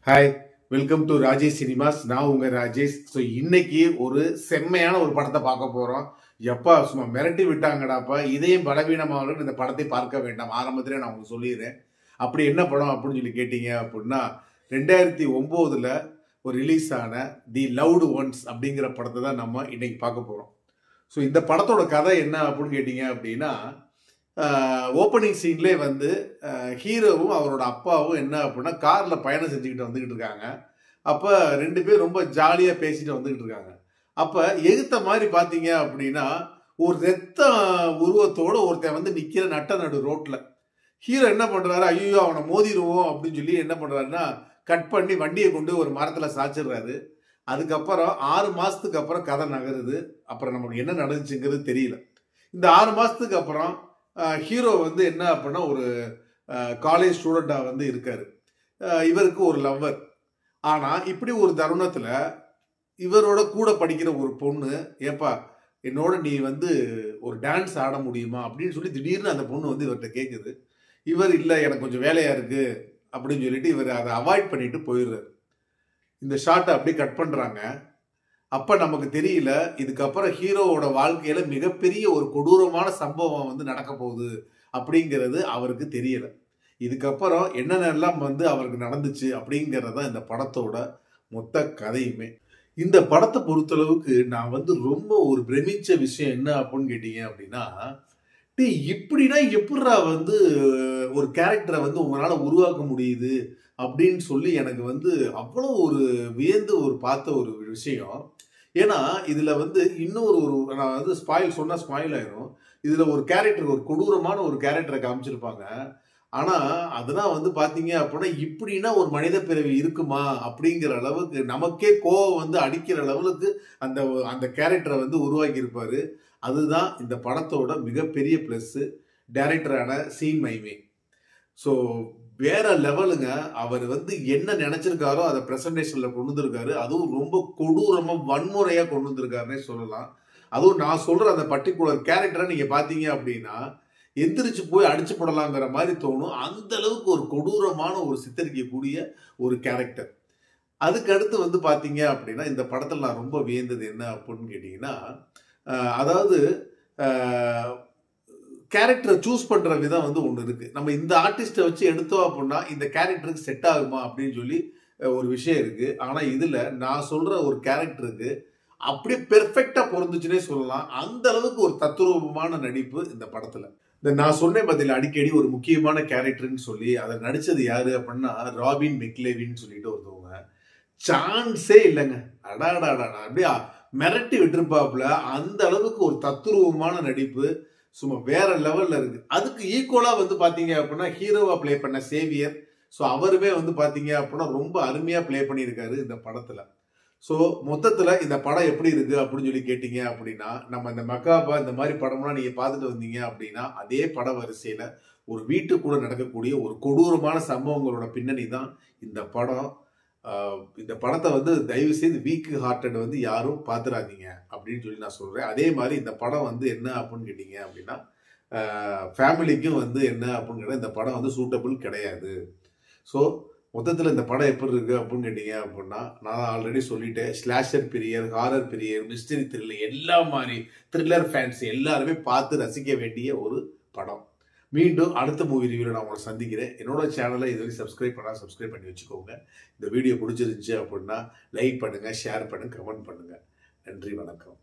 Hi, welcome to Rajesh cinemas. நான் உங்க Rajesh. So இன்னைக்கு ஒரு செம்மையான ஒரு படத்தை பார்க்க போறோம். எப்பா சும்மா மிரட்டி விட்டாங்கடாப்பா, இதயம் பலவீனமானவர்கள் இந்த படத்தை பார்க்க வேண்டாம். ஆரம்பத்திலே நான் உங்களுக்கு சொல்லிடுறேன். அப்படி என்ன படம் அப்படின்னு சொல்லி கேட்டீங்க அப்படின்னா, 2009ல் ஒரு ரிலீஸ் ஆன தி லவ்டு ஒன்ஸ் அப்படிங்கிற படத்தை தான் நம்ம இன்னைக்கு பார்க்க போறோம். ஸோ இந்த படத்தோட கதை என்ன அப்படின்னு கேட்டீங்க அப்படின்னா, ஓப்பனிங் சீன்லேயே வந்து ஹீரோவும் அவரோட அப்பாவும் என்ன அப்படின்னா காரில் பயணம் செஞ்சுக்கிட்டு வந்துக்கிட்டு இருக்காங்க. அப்போ ரெண்டு பேர் ரொம்ப ஜாலியாக பேசிட்டு வந்துக்கிட்டு இருக்காங்க. அப்போ எகுத்த மாதிரி பார்த்தீங்க அப்படின்னா ஒரு ரத்த உருவத்தோட ஒருத்தன் வந்து நிற்கிற நட்ட நடு ரோட்டில். ஹீரோ என்ன பண்ணுறாரு, ஐயோ அவனை மோதிடுவோம் அப்படின்னு சொல்லி என்ன பண்ணுறாருன்னா கட் பண்ணி வண்டியை கொண்டு ஒரு மரத்தில் சாச்சிடுறாரு. அதுக்கப்புறம் 6 மாதத்துக்கு அப்புறம் கதை நகருது. அப்புறம் நமக்கு என்ன நடந்துச்சுங்கிறது தெரியல. இந்த 6 மாதத்துக்கு அப்புறம் ஹீரோ வந்து என்ன அப்படின்னா ஒரு காலேஜ் ஸ்டூடெண்ட்டாக வந்து இருக்காரு. இவருக்கு ஒரு லவ்வர். ஆனால் இப்படி ஒரு தருணத்தில் இவரோட கூட படிக்கிற ஒரு பொண்ணு, ஏப்பா என்னோட நீ வந்து ஒரு டான்ஸ் ஆட முடியுமா அப்படின்னு சொல்லி திடீர்னு அந்த பொண்ணு வந்து இவர்கிட்ட கேட்குது. இவர் இல்லை எனக்கு கொஞ்சம் வேலையாக இருக்குது அப்படின்னு சொல்லிட்டு இவர் அதை அவாய்ட் பண்ணிட்டு போயிடுறாரு. இந்த ஷார்ட்டை அப்படியே கட் பண்ணுறாங்க. அப்போ நமக்கு தெரியல, இதுக்கப்புறம் ஹீரோவோட வாழ்க்கையில மிகப்பெரிய ஒரு கொடூரமான சம்பவம் வந்து நடக்க போகுது அப்படிங்கிறது அவருக்கு தெரியல. இதுக்கப்புறம் என்னென்னலாம் வந்து அவருக்கு நடந்துச்சு அப்படிங்கிறது தான் இந்த படத்தோட மொத்த கதையுமே. இந்த படத்தை பொறுத்தளவுக்கு நான் வந்து ரொம்ப ஒரு பிரமிச்ச விஷயம் என்ன அப்படின்னு கேட்டீங்க அப்படின்னா, இப்படின்னா எப்படிரா வந்து ஒரு கேரக்டரை வந்து உங்களால் உருவாக்க முடியுது அப்படின்னு சொல்லி எனக்கு வந்து அவ்வளோ ஒரு வியந்து ஒரு பார்த்த ஒரு விஷயம். ஏன்னா இதுல வந்து இன்னொரு நான் வந்து சொன்னா ஸ்பாயில் ஆயிரும். இதுல ஒரு கேரக்டர், ஒரு கொடூரமான ஒரு கேரக்டரை காமிச்சிருப்பாங்க. ஆனா அதெல்லாம் வந்து பாத்தீங்க அப்படின்னா இப்படின்னா ஒரு மனித பிறவி இருக்குமா அப்படிங்கிற அளவுக்கு நமக்கே கோவம் வந்து அடிக்கிற லெவலுக்கு அந்த அந்த கேரக்டரை வந்து உருவாக்கி இருப்பாரு. அதுதான் இந்த படத்தோட மிகப்பெரிய பிளஸ். டைரக்டரான சீன் மைமே. ஸோ வேற லெவலுங்க. அவர் வந்து என்ன நினைச்சிருக்காரோ அதை பிரசன்டேஷன்ல கொண்டு வந்திருக்காரு. அதுவும் ரொம்ப கொடூரமா வன்முறையா கொண்டு வந்திருக்காருன்னே சொல்லலாம். அதுவும் நான் சொல்ற அந்த பர்டிகுலர் கேரக்டரை நீங்க பாத்தீங்க அப்படின்னா எந்திரிச்சு போய் அடிச்சு போடலாங்கிற மாதிரி தோணும். அந்த அளவுக்கு ஒரு கொடூரமான ஒரு சித்தரிக்கக்கூடிய ஒரு கேரக்டர். அதுக்கு அடுத்து வந்து பாத்தீங்க அப்படின்னா இந்த படத்துல நான் ரொம்ப வியந்தது என்ன அப்படின்னு கேட்டீங்கன்னா, அதாவது கேரக்டரை சூஸ் பண்ற விதம் வந்து ஒன்று இருக்கு. நம்ம இந்த ஆர்டிஸ்டை வச்சு எடுத்தோம் அப்படின்னா இந்த கேரக்டருக்கு செட் ஆகுமா அப்படின்னு சொல்லி ஒரு விஷயம் இருக்கு. ஆனா இதுல நான் சொல்ற ஒரு கேரக்டருக்கு அப்படியே பெர்ஃபெக்டா பொருந்துச்சுன்னே சொல்லலாம். அந்த அளவுக்கு ஒரு தத்ரூபமான நடிப்பு இந்த படத்துல. இந்த நான் சொன்னேன் பதில் அடிக்கடி ஒரு முக்கியமான கேரக்டர்னு சொல்லி அதை நடிச்சது யாரு அப்படின்னா ராபின் மெக்லேவின்னு சொல்லிட்டு ஒருத்தவங்க. சான்ஸே இல்லைங்க. அடாடாடா அப்படியே மிரட்டி விட்டுருப்பாப்புல. அந்த அளவுக்கு ஒரு தத்ரூபமான நடிப்பு சும்மா வேற லெவல்ல இருக்கு. அதுக்கு ஈக்குவலா வந்து பாத்தீங்க அப்படின்னா ஹீரோவா பிளே பண்ண சேவியர். ஸோ அவருமே வந்து பாத்தீங்க அப்படின்னா ரொம்ப அருமையா பிளே பண்ணியிருக்காரு இந்த படத்துல. ஸோ மொத்தத்துல இந்த படம் எப்படி இருக்கு அப்படின்னு சொல்லி கேட்டீங்க அப்படின்னா, நம்ம இந்த மக்காபா இந்த மாதிரி படம்லாம் நீங்க பார்த்துட்டு வந்தீங்க அப்படின்னா அதே பட வரிசையில ஒரு வீட்டுக்குள்ள நடக்கக்கூடிய ஒரு கொடூரமான சம்பவங்களோட பின்னணி தான் இந்த படம். இந்த படத்தை வந்து தயவு செய்து வீக் ஹார்ட்டட் வந்து யாரும் பார்த்துடாதீங்க அப்படின்னு சொல்லி நான் சொல்றேன். அதே மாதிரி இந்த படம் வந்து என்ன அப்படின்னு கேட்டீங்க அப்படின்னா ஃபேமிலிக்கும் வந்து என்ன அப்படின்னு இந்த படம் வந்து சூட்டபிள் கிடையாது. ஸோ மொத்தத்தில் இந்த படம் எப்படி இருக்கு அப்படின்னு கேட்டீங்க அப்படின்னா, நான் ஆல்ரெடி சொல்லிட்டேன், ஸ்லாஷர் பிரியர், ஹாரர் பிரியர், மிஸ்டரி த்ரில்லர் எல்லா மாதிரி த்ரில்லர் ஃபேன்ஸ் எல்லாருமே பார்த்து ரசிக்க வேண்டிய ஒரு படம். மீண்டும் அடுத்த மூவி ரிவ்யூவில் நான் உங்களை சந்திக்கிறேன். என்னோட சேனலை இதுவரை சப்ஸ்கிரைப் பண்ணி வச்சுக்கோங்க. இந்த வீடியோ பிடிச்சிருந்துச்சு அப்படின்னா லைக் பண்ணுங்க, ஷேர் பண்ணுங்க, கமெண்ட் பண்ணுங்க. நன்றி, வணக்கம்.